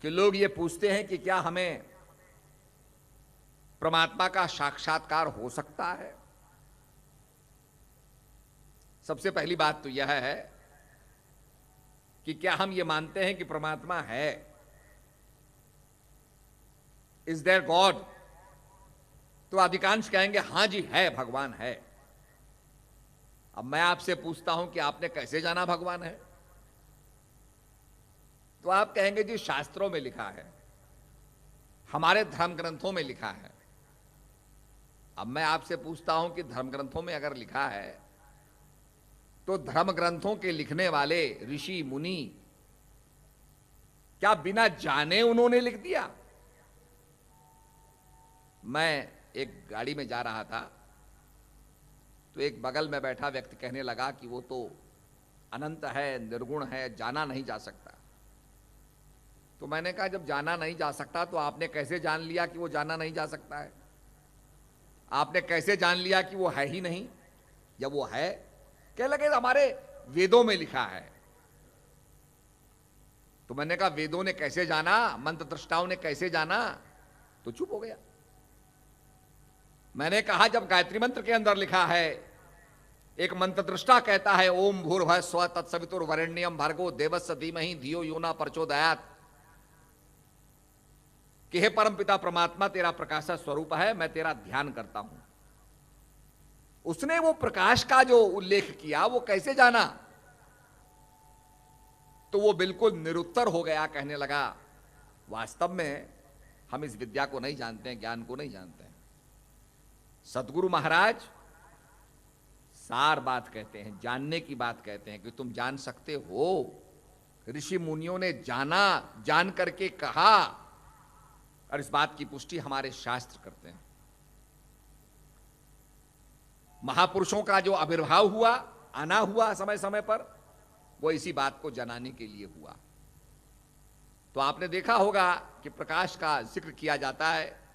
कि लोग ये पूछते हैं कि क्या हमें परमात्मा का साक्षात्कार हो सकता है। सबसे पहली बात तो यह है कि क्या हम ये मानते हैं कि परमात्मा है, इज देयर गॉड। तो अधिकांश कहेंगे हां जी है, भगवान है। अब मैं आपसे पूछता हूं कि आपने कैसे जाना भगवान है, तो आप कहेंगे जी शास्त्रों में लिखा है, हमारे धर्म ग्रंथों में लिखा है। अब मैं आपसे पूछता हूं कि धर्म ग्रंथों में अगर लिखा है तो धर्म ग्रंथों के लिखने वाले ऋषि मुनि क्या बिना जाने उन्होंने लिख दिया? मैं एक गाड़ी में जा रहा था तो एक बगल में बैठा व्यक्ति कहने लगा कि वो तो अनंत है, निर्गुण है, जाना नहीं जा सकता। तो मैंने कहा जब जाना नहीं जा सकता तो आपने कैसे जान लिया कि वो जाना नहीं जा सकता है? आपने कैसे जान लिया कि वो है ही नहीं जब वो है? कह लगे हमारे वेदों में लिखा है। तो मैंने कहा वेदों ने कैसे जाना, मंत्र दृष्टाओं ने कैसे जाना? तो चुप हो गया। मैंने कहा जब गायत्री मंत्र के अंदर लिखा है, एक मंत्र दृष्टा कहता है ओम भूर्भुवः स्वः तत्सवितुर्वरेण्यं भर्गो देवस्य धीमहि धियो यो न प्रचोदयात्, कि हे परमपिता परमात्मा तेरा प्रकाश स्वरूप है, मैं तेरा ध्यान करता हूं। उसने वो प्रकाश का जो उल्लेख किया वो कैसे जाना? तो वो बिल्कुल निरुत्तर हो गया, कहने लगा वास्तव में हम इस विद्या को नहीं जानते हैं, ज्ञान को नहीं जानते हैं। सदगुरु महाराज सार बात कहते हैं, जानने की बात कहते हैं कि तुम जान सकते हो। ऋषि मुनियों ने जाना, जान करके कहा, और इस बात की पुष्टि हमारे शास्त्र करते हैं। महापुरुषों का जो आविर्भाव हुआ, आना हुआ समय समय पर, वो इसी बात को जनाने के लिए हुआ। तो आपने देखा होगा कि प्रकाश का जिक्र किया जाता है।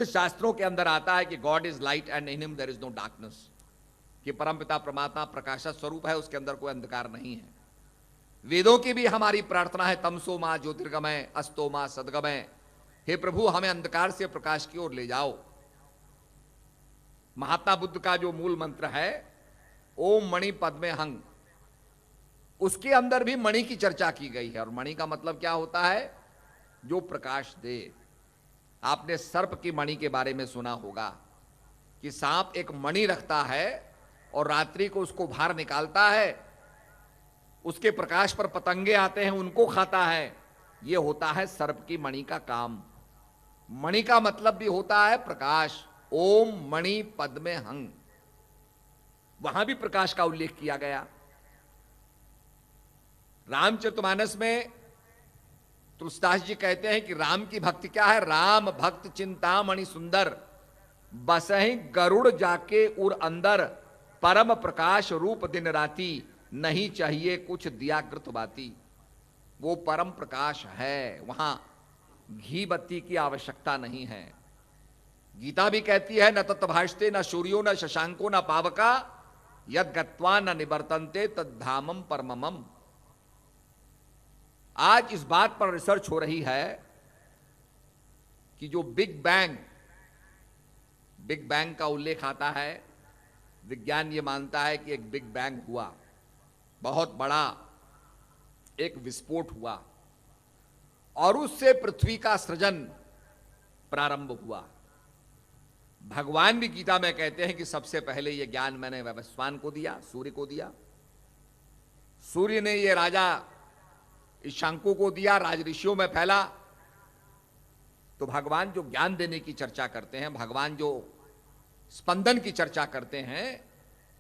शास्त्रों के अंदर आता है कि God is light and in him there is no darkness, कि परमपिता परमात्मा प्रकाश स्वरूप है, उसके अंदर कोई अंधकार नहीं है। वेदों की भी हमारी प्रार्थना है तमसो मां ज्योतिर्गमय अस्तो मां सद्गमय, हे प्रभु हमें अंधकार से प्रकाश की ओर ले जाओ। महात्मा बुद्ध का जो मूल मंत्र है ओम मणि पद्मे हंग, उसके अंदर भी मणि की चर्चा की गई है। और मणि का मतलब क्या होता है? जो प्रकाश दे। आपने सर्प की मणि के बारे में सुना होगा कि सांप एक मणि रखता है और रात्रि को उसको बाहर निकालता है, उसके प्रकाश पर पतंगे आते हैं, उनको खाता है। यह होता है सर्प की मणि का काम। मणि का मतलब भी होता है प्रकाश। ओम मणि पद्मे हंग, वहां भी प्रकाश का उल्लेख किया गया। रामचरितमानस में तुलसीदास जी कहते हैं कि राम की भक्ति क्या है? राम भक्त चिंतामणि सुंदर, बसहि गरुड़ जाके उर अंदर, परम प्रकाश रूप दिन राती, नहीं चाहिए कुछ दिया कृत बाती। वो परम प्रकाश है, वहां घी बत्ती की आवश्यकता नहीं है। गीता भी कहती है न तत्भाषते न सूर्यो न शशांको न पावका, यद गत्वा न निवर्तन्ते तद्धामम परममम। आज इस बात पर रिसर्च हो रही है कि जो बिग बैंग का उल्लेख आता है, विज्ञान ये मानता है कि एक बिग बैंग हुआ, बहुत बड़ा एक विस्फोट हुआ और उससे पृथ्वी का सृजन प्रारंभ हुआ। भगवान भी गीता में कहते हैं कि सबसे पहले यह ज्ञान मैंने वैवस्वान को दिया, सूर्य को दिया। सूर्य ने यह राजा ईशांको को दिया, राज ऋषियों में फैला। तो भगवान जो ज्ञान देने की चर्चा करते हैं, भगवान जो स्पंदन की चर्चा करते हैं,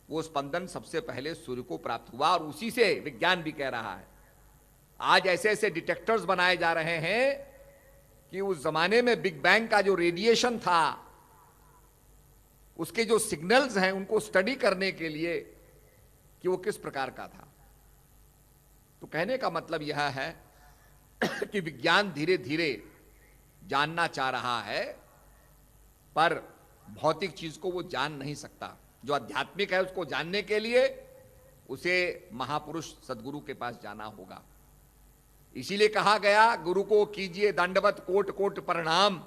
वो स्पंदन सबसे पहले सूर्य को प्राप्त हुआ और उसी से विज्ञान भी कह रहा है। आज ऐसे ऐसे डिटेक्टर्स बनाए जा रहे हैं कि उस जमाने में बिग बैंग का जो रेडिएशन था, उसके जो सिग्नल्स हैं, उनको स्टडी करने के लिए कि वो किस प्रकार का था। तो कहने का मतलब यह है कि विज्ञान धीरे धीरे जानना चाह रहा है, पर भौतिक चीज को वो जान नहीं सकता। जो आध्यात्मिक है उसको जानने के लिए उसे महापुरुष सदगुरु के पास जाना होगा। इसीलिए कहा गया, गुरु को कीजिए दंडवत कोट कोट प्रणाम,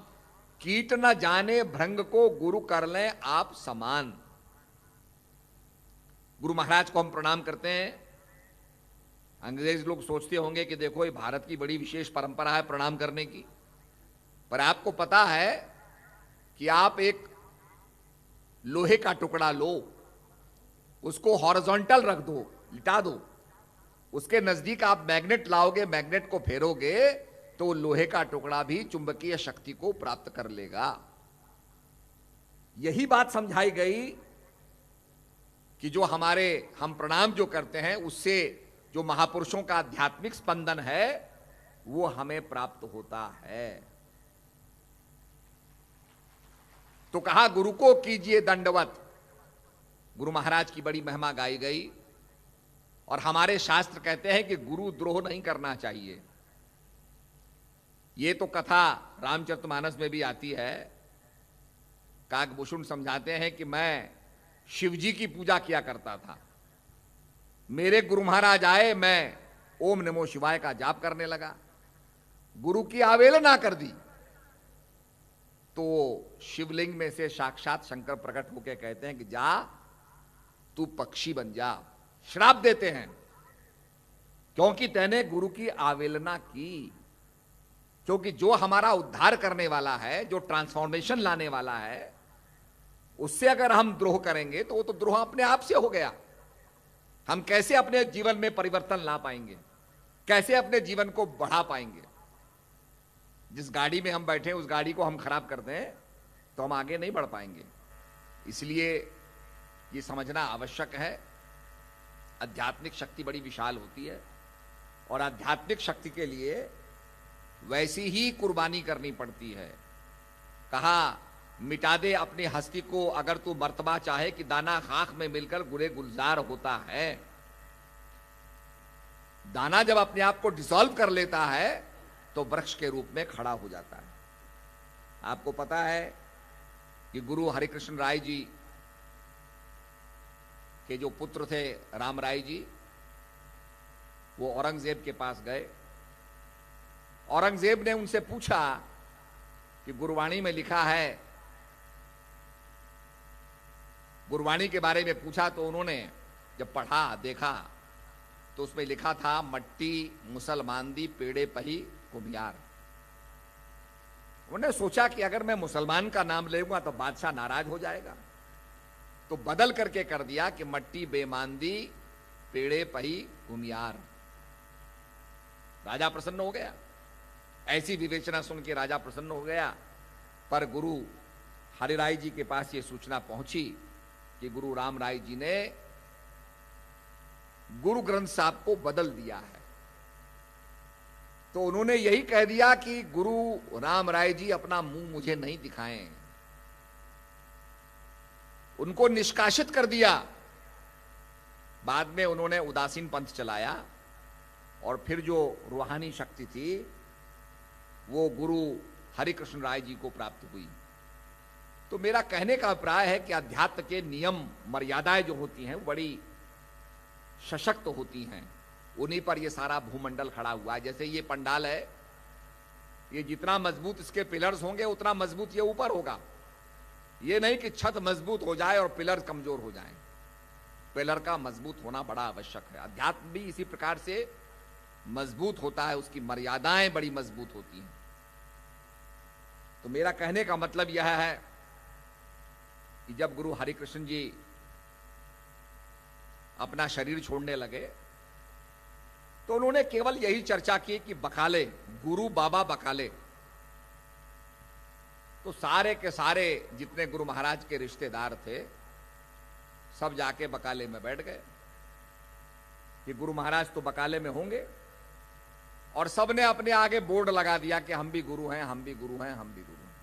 कीट न जाने भृंग को गुरु कर लें आप समान। गुरु महाराज को हम प्रणाम करते हैं। अंग्रेज लोग सोचते होंगे कि देखो ये भारत की बड़ी विशेष परंपरा है प्रणाम करने की, पर आपको पता है कि आप एक लोहे का टुकड़ा लो, उसको हॉरिजॉन्टल रख दो, लिटा दो, उसके नजदीक आप मैग्नेट लाओगे, मैग्नेट को फेरोगे तो लोहे का टुकड़ा भी चुंबकीय शक्ति को प्राप्त कर लेगा। यही बात समझाई गई कि जो हम प्रणाम जो करते हैं उससे जो महापुरुषों का आध्यात्मिक स्पंदन है वो हमें प्राप्त होता है। तो कहा गुरु को कीजिए दंडवत। गुरु महाराज की बड़ी महिमा गाई गई और हमारे शास्त्र कहते हैं कि गुरु द्रोह नहीं करना चाहिए। ये तो कथा रामचरितमानस में भी आती है। काकभूषण समझाते हैं कि मैं शिवजी की पूजा किया करता था, मेरे गुरु महाराज आए, मैं ओम नमो शिवाय का जाप करने लगा, गुरु की अवहेलना कर दी तो शिवलिंग में से साक्षात शंकर प्रकट होकर कहते हैं कि जा तू पक्षी बन जा। श्राप देते हैं क्योंकि तैने गुरु की अवहेलना की। क्योंकि जो हमारा उद्धार करने वाला है, जो ट्रांसफॉर्मेशन लाने वाला है, उससे अगर हम द्रोह करेंगे तो वो तो द्रोह अपने आप से हो गया। हम कैसे अपने जीवन में परिवर्तन ला पाएंगे, कैसे अपने जीवन को बढ़ा पाएंगे? जिस गाड़ी में हम बैठे उस गाड़ी को हम खराब कर दें तो हम आगे नहीं बढ़ पाएंगे। इसलिए ये समझना आवश्यक है, आध्यात्मिक शक्ति बड़ी विशाल होती है और आध्यात्मिक शक्ति के लिए वैसी ही कुर्बानी करनी पड़ती है। कहा मिटा दे अपनी हस्ती को अगर तू मर्तबा चाहे, कि दाना खाक में मिलकर गुरे गुलजार होता है। दाना जब अपने आप को डिसॉल्व कर लेता है तो वृक्ष के रूप में खड़ा हो जाता है। आपको पता है कि गुरु हरिकृष्ण राय जी के जो पुत्र थे राम राय जी, वो औरंगजेब के पास गए। औरंगजेब ने उनसे पूछा कि गुरबाणी में लिखा है, गुरबाणी के बारे में पूछा तो उन्होंने जब पढ़ा देखा तो उसमें लिखा था मट्टी मुसलमान दी पेड़े पही कुम्हियार। उन्होंने सोचा कि अगर मैं मुसलमान का नाम लेऊंगा तो बादशाह नाराज हो जाएगा, तो बदल करके कर दिया कि मट्टी बेमांदी पेड़े पही कुम्हियार। राजा प्रसन्न हो गया। ऐसी विवेचना सुन के राजा प्रसन्न हो गया। पर गुरु हरिराय जी के पास ये सूचना पहुंची कि गुरु राम राय जी ने गुरु ग्रंथ साहब को बदल दिया है। तो उन्होंने यही कह दिया कि गुरु राम राय जी अपना मुंह मुझे नहीं दिखाएं, उनको निष्कासित कर दिया। बाद में उन्होंने उदासीन पंथ चलाया और फिर जो रूहानी शक्ति थी वो गुरु हरिकृष्ण राय जी को प्राप्त हुई। तो मेरा कहने का अभिप्राय है कि अध्यात्म के नियम मर्यादाएं जो होती हैं वो बड़ी सशक्त होती हैं, उन्हीं पर ये सारा भूमंडल खड़ा हुआ है। जैसे ये पंडाल है, ये जितना मजबूत इसके पिलर्स होंगे उतना मजबूत ये ऊपर होगा। ये नहीं कि छत मजबूत हो जाए और पिलर कमजोर हो जाएं। पिलर का मजबूत होना बड़ा आवश्यक है। अध्यात्म भी इसी प्रकार से मजबूत होता है, उसकी मर्यादाएं बड़ी मजबूत होती हैं। तो मेरा कहने का मतलब यह है कि जब गुरु हरिकृष्ण जी अपना शरीर छोड़ने लगे तो उन्होंने केवल यही चर्चा की कि बकाले, गुरु बाबा बकाले। तो सारे के सारे जितने गुरु महाराज के रिश्तेदार थे सब जाके बकाले में बैठ गए कि गुरु महाराज तो बकाले में होंगे, और सबने अपने आगे बोर्ड लगा दिया कि हम भी गुरु हैं, हम भी गुरु हैं, हम भी गुरु हैं।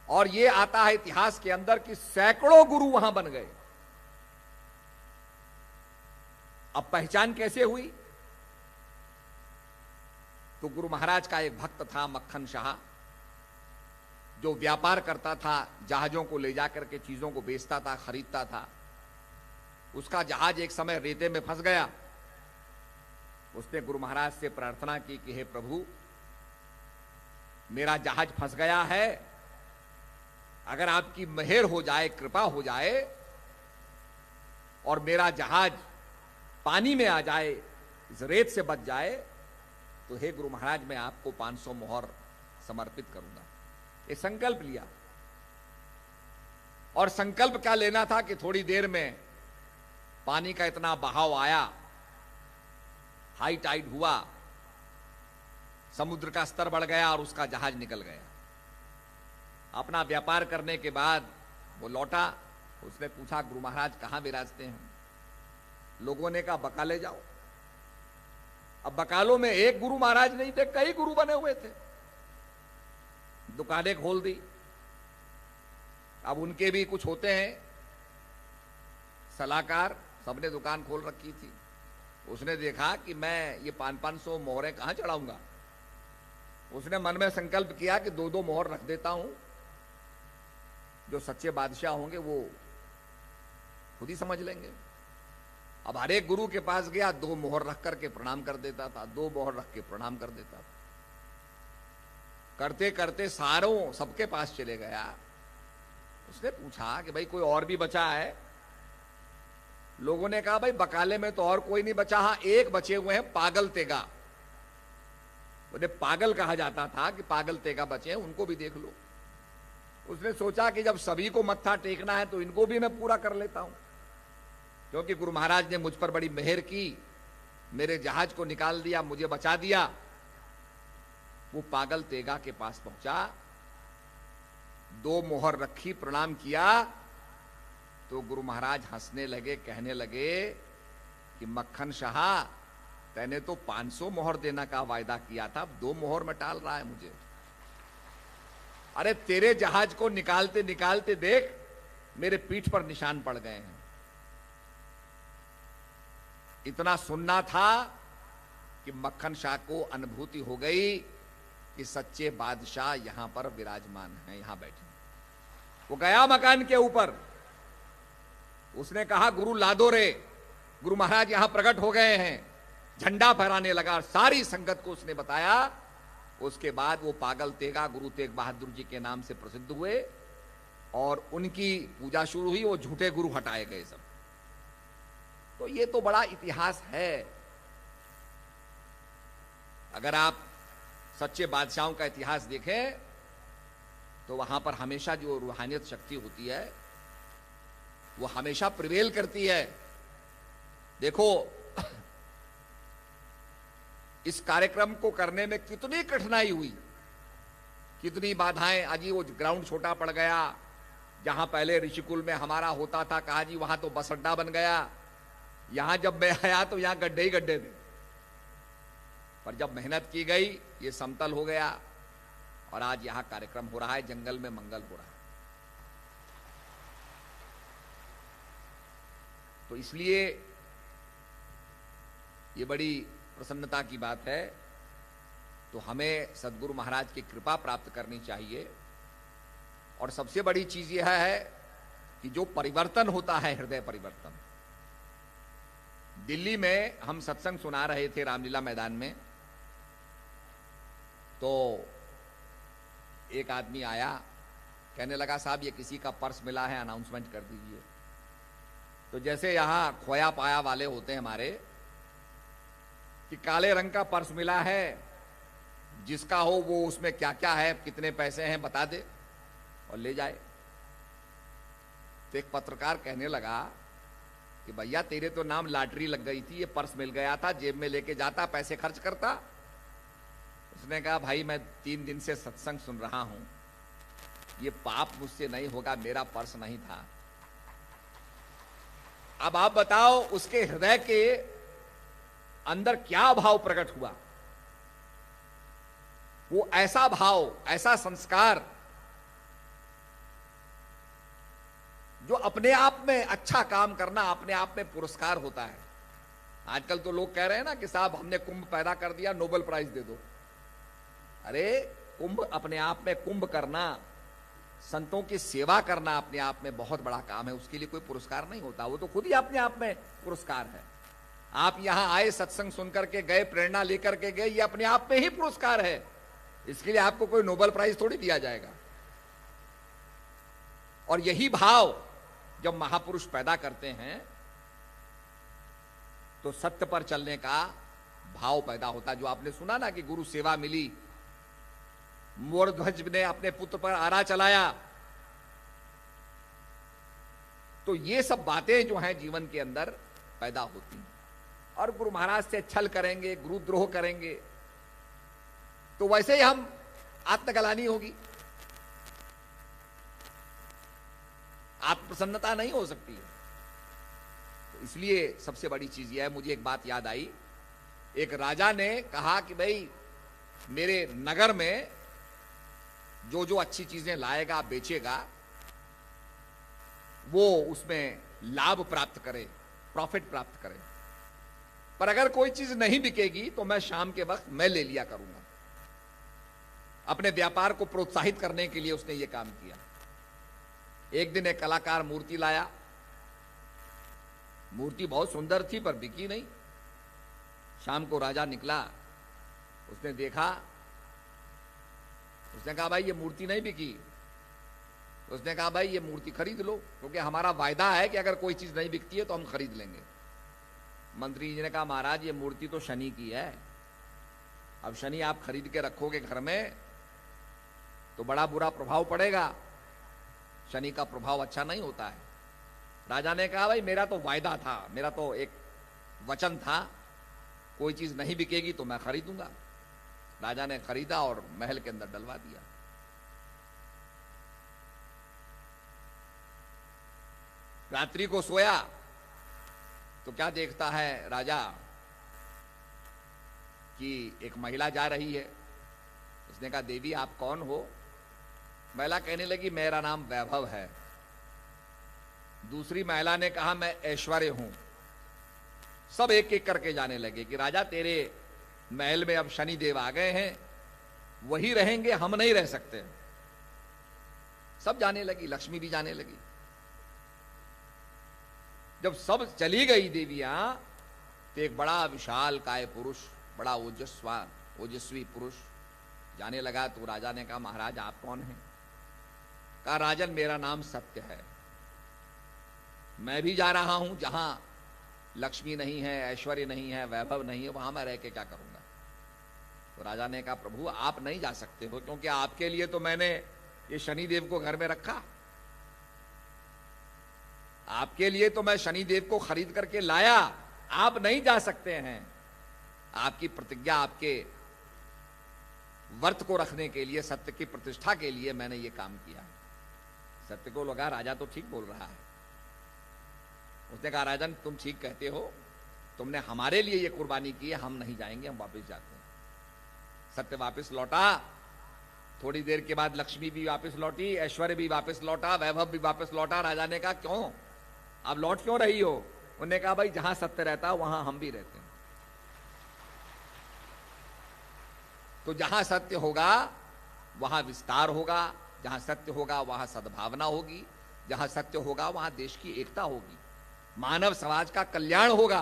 और ये आता है इतिहास के अंदर कि सैकड़ों गुरु वहां बन गए। अब पहचान कैसे हुई? तो गुरु महाराज का एक भक्त था मक्खन शाह, जो व्यापार करता था, जहाजों को ले जाकर के चीजों को बेचता था, खरीदता था। उसका जहाज एक समय रेते में फंस गया। उसने गुरु महाराज से प्रार्थना की कि हे प्रभु, मेरा जहाज फंस गया है, अगर आपकी मेहर हो जाए, कृपा हो जाए और मेरा जहाज पानी में आ जाए, इस रेत से बच जाए, तो हे गुरु महाराज मैं आपको 500 मोहर समर्पित करूंगा। ये संकल्प लिया। और संकल्प क्या लेना था कि थोड़ी देर में पानी का इतना बहाव आया, हाई टाइड हुआ, समुद्र का स्तर बढ़ गया और उसका जहाज निकल गया। अपना व्यापार करने के बाद वो लौटा। उसने पूछा, गुरु महाराज कहां विराजते हैं? लोगों ने कहा, बकाले जाओ। अब बकालों में एक गुरु महाराज नहीं थे, कई गुरु बने हुए थे। दुकानें खोल दी। अब उनके भी कुछ होते हैं सलाहकार, सबने दुकान खोल रखी थी। उसने देखा कि मैं ये 500 मोहरें कहां चढ़ाऊंगा। उसने मन में संकल्प किया कि 2-2 मोहर रख देता हूं, जो सच्चे बादशाह होंगे वो खुद ही समझ लेंगे। अब हर एक गुरु के पास गया, 2 मोहर रख करके प्रणाम कर देता था, 2 मोहर रख के प्रणाम कर देता था। करते करते सारों सबके पास चले गया। उसने पूछा कि भाई कोई और भी बचा है? लोगों ने कहा, भाई बकाले में तो और कोई नहीं बचा, हाँ एक बचे हुए हैं, पागल तेगा। उन्हें पागल कहा जाता था कि पागल तेगा बचे हैं, उनको भी देख लो। उसने सोचा कि जब सभी को मत्था टेकना है तो इनको भी मैं पूरा कर लेता हूं, क्योंकि गुरु महाराज ने मुझ पर बड़ी मेहर की, मेरे जहाज को निकाल दिया, मुझे बचा दिया। वो पागल तेगा के पास पहुंचा, 2 मोहर रखी, प्रणाम किया, तो गुरु महाराज हंसने लगे, कहने लगे कि मक्खन शाह, तैने तो 500 मोहर देना का वायदा किया था, अब 2 मोहर में टाल रहा है मुझे। अरे तेरे जहाज को निकालते निकालते देख, मेरे पीठ पर निशान पड़ गए हैं। इतना सुनना था कि मक्खन शाह को अनुभूति हो गई कि सच्चे बादशाह यहां पर विराजमान हैं, यहां बैठे। वो गया मकान के ऊपर, उसने कहा, गुरु लादो रे, गुरु महाराज यहां प्रकट हो गए हैं। झंडा फहराने लगा, सारी संगत को उसने बताया। उसके बाद वो पागल तेगा गुरु तेग बहादुर जी के नाम से प्रसिद्ध हुए और उनकी पूजा शुरू हुई। वो झूठे गुरु हटाए गए सब। तो ये तो बड़ा इतिहास है। अगर आप सच्चे बादशाहों का इतिहास देखें तो वहां पर हमेशा जो रूहानियत शक्ति होती है वो हमेशा प्रिवेल करती है। देखो इस कार्यक्रम को करने में कितनी कठिनाई हुई, कितनी बाधाएं। अजी वो ग्राउंड छोटा पड़ गया, जहां पहले ऋषिकुल में हमारा होता था, कहा जी वहां तो बस अड्डा बन गया। यहां जब मैं आया तो यहां गड्ढे ही गड्ढे थे, पर जब मेहनत की गई ये समतल हो गया और आज यहां कार्यक्रम हो रहा है, जंगल में मंगल हो रहा है। तो इसलिए ये बड़ी प्रसन्नता की बात है। तो हमें सदगुरु महाराज की कृपा प्राप्त करनी चाहिए। और सबसे बड़ी चीज यह है कि जो परिवर्तन होता है, हृदय परिवर्तन। दिल्ली में हम सत्संग सुना रहे थे रामलीला मैदान में, तो एक आदमी आया, कहने लगा, साहब ये किसी का पर्स मिला है, अनाउंसमेंट कर दीजिए। तो जैसे यहां खोया पाया वाले होते हैं हमारे, कि काले रंग का पर्स मिला है, जिसका हो वो उसमें क्या क्या है, कितने पैसे हैं बता दे और ले जाए। तो एक पत्रकार कहने लगा कि भैया तेरे तो नाम लॉटरी लग गई थी, ये पर्स मिल गया था, जेब में लेके जाता, पैसे खर्च करता। उसने कहा, भाई मैं 3 दिन से सत्संग सुन रहा हूं, ये पाप मुझसे नहीं होगा, मेरा पर्स नहीं था। अब आप बताओ उसके हृदय के अंदर क्या भाव प्रकट हुआ। वो ऐसा भाव, ऐसा संस्कार जो अपने आप में अच्छा काम करना अपने आप में पुरस्कार होता है। आजकल तो लोग कह रहे हैं ना कि साहब हमने कुंभ पैदा कर दिया, नोबेल प्राइज दे दो। अरे कुंभ अपने आप में, कुंभ करना, संतों की सेवा करना अपने आप में बहुत बड़ा काम है, उसके लिए कोई पुरस्कार नहीं होता, वो तो खुद ही अपने आप में पुरस्कार है। आप यहां आए, सत्संग सुनकर के गए, प्रेरणा लेकर के गए, ये अपने आप में ही पुरस्कार है। इसके लिए आपको कोई नोबेल प्राइज थोड़ी दिया जाएगा। और यही भाव जब महापुरुष पैदा करते हैं तो सत्य पर चलने का भाव पैदा होता है। जो आपने सुना ना कि गुरु सेवा मिली, मोरध्वज ने अपने पुत्र पर आरा चलाया, तो ये सब बातें जो हैं जीवन के अंदर पैदा होती हैं। और गुरु महाराज से छल करेंगे, गुरुद्रोह करेंगे, तो वैसे ही हम आत्मग्लानि होगी, आत्मप्रसन्नता नहीं हो सकती है। तो इसलिए सबसे बड़ी चीज यह है, मुझे एक बात याद आई, एक राजा ने कहा कि भाई मेरे नगर में जो जो अच्छी चीजें लाएगा, बेचेगा, वो उसमें लाभ प्राप्त करे, प्रॉफिट प्राप्त करे, पर अगर कोई चीज नहीं बिकेगी तो मैं शाम के वक्त मैं ले लिया करूंगा। अपने व्यापार को प्रोत्साहित करने के लिए उसने ये काम किया। एक दिन एक कलाकार मूर्ति लाया, मूर्ति बहुत सुंदर थी पर बिकी नहीं। शाम को राजा निकला, उसने देखा, उसने कहा भाई ये मूर्ति नहीं बिकी। उसने कहा भाई ये मूर्ति खरीद लो, क्योंकि हमारा वायदा है कि अगर कोई चीज नहीं बिकती है तो हम खरीद लेंगे। मंत्री जी ने कहा महाराज ये मूर्ति तो शनि की है, अब शनि आप खरीद के रखोगे घर में तो बड़ा बुरा प्रभाव पड़ेगा, शनि का प्रभाव अच्छा नहीं होता है। राजा ने कहा भाई मेरा तो वायदा था, मेरा तो एक वचन था, कोई चीज नहीं बिकेगी तो मैं खरीदूंगा। राजा ने खरीदा और महल के अंदर डलवा दिया। रात्रि को सोया तो क्या देखता है राजा कि एक महिला जा रही है। उसने कहा देवी आप कौन हो? महिला कहने लगी मेरा नाम वैभव है। दूसरी महिला ने कहा मैं ऐश्वर्य हूं। सब एक एक करके जाने लगे कि राजा तेरे महल में अब शनि देव आ गए हैं, वही रहेंगे, हम नहीं रह सकते। सब जाने लगी, लक्ष्मी भी जाने लगी। जब सब चली गई देवियां तो एक बड़ा विशाल काय पुरुष, बड़ा ओजस्वी पुरुष जाने लगा। तो राजा ने कहा महाराज आप कौन हैं? कहा राजन मेरा नाम सत्य है, मैं भी जा रहा हूं जहां लक्ष्मी नहीं है, ऐश्वर्य नहीं है, वैभव नहीं है, वहां मैं रह के क्या करूंगा। तो राजा ने कहा प्रभु आप नहीं जा सकते हो, क्योंकि आपके लिए तो मैंने ये शनिदेव को घर में रखा, आपके लिए तो मैं शनिदेव को खरीद करके लाया, आप नहीं जा सकते हैं। आपकी प्रतिज्ञा, आपके व्रत को रखने के लिए, सत्य की प्रतिष्ठा के लिए मैंने ये काम किया। सत्य को लगा राजा तो ठीक बोल रहा है। उसने कहा राजन तुम ठीक कहते हो, तुमने हमारे लिए ये कुर्बानी की है, हम नहीं जाएंगे, हम वापस जाते हैं। सत्य वापस लौटा। थोड़ी देर के बाद लक्ष्मी भी वापस लौटी, ऐश्वर्य भी वापस लौटा, वैभव भी वापस लौटा। राजा ने कहा क्यों, आप लौट क्यों रही हो? उन्होंने कहा भाई जहां सत्य रहता वहां हम भी रहते हैं। तो जहां सत्य होगा वहां विस्तार होगा, जहां सत्य होगा वहां सद्भावना होगी, जहां सत्य होगा वहां देश की एकता होगी, मानव समाज का कल्याण होगा।